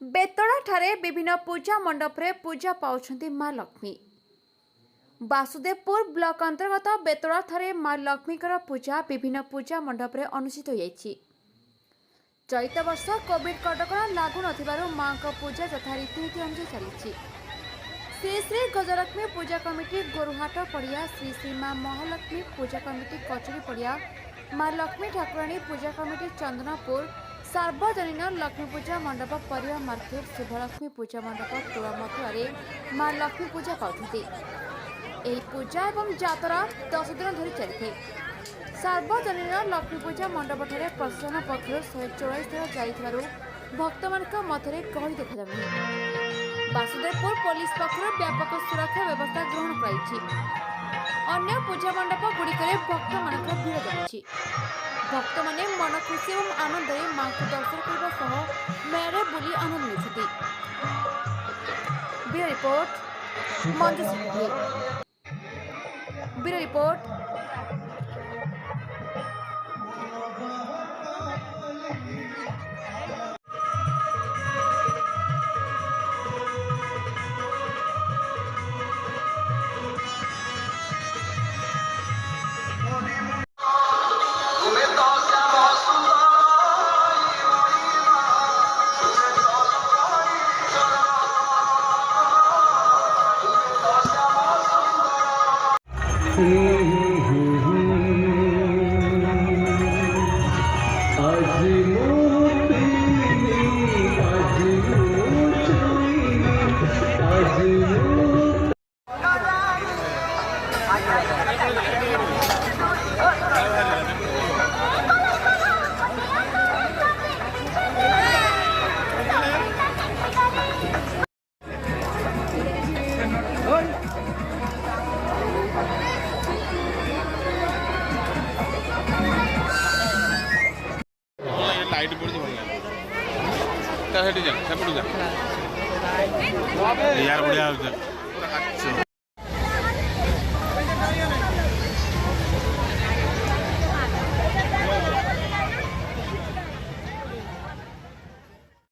बेतड़ा विभिन्न पूजा मंडप रे पूजा पाउछंती मां लक्ष्मी। वासुदेवपुर ब्लॉक अंतर्गत बेतड़ा मां लक्ष्मी पूजा विभिन्न पूजा मंडप रे अनुष्ठित होईछि। चलित वर्ष कोविड कटकणा लागू नथिबारु मां को पूजा यथा रीतिनीति अनुसार चली। श्री श्री गजलक्ष्मी पूजा कमिटी गोरुहाट पड़िया, श्री श्री मां महालक्ष्मी पूजा कमिटी कचरी पड़िया, मां लक्ष्मी ठाकुराणी पूजा कमिटी चंदनपुर, सार्वजनीन लक्ष्मी पूजा मंडप परिया मार्केट, शुभलक्ष्मी पूजा मंडप तुला मथुरा मां लक्ष्मी पूजा पाउछंती। एही पूजा एवं जातरा 10 दिन धरी चली। सार्वजनीन लक्ष्मी पूजा मंडप प्रशासन पक्ष 144 थर जाइथिबारु भक्त मध्य गहली देखा। वासुदेवपुर पुलिस पक्ष व्यापक सुरक्षा व्यवस्था ग्रहण कराई। अन्य पूजा मंडप गुड़िकरे भक्त मानक भीड़ जमी। भक्त माने मन खुशी और आनंद मां को दर्शन करने मेरे बुली आनंद मिलुछथि। Bureau report Manju. Bureau report. Light पड़ भल लगे जा यार बढ़िया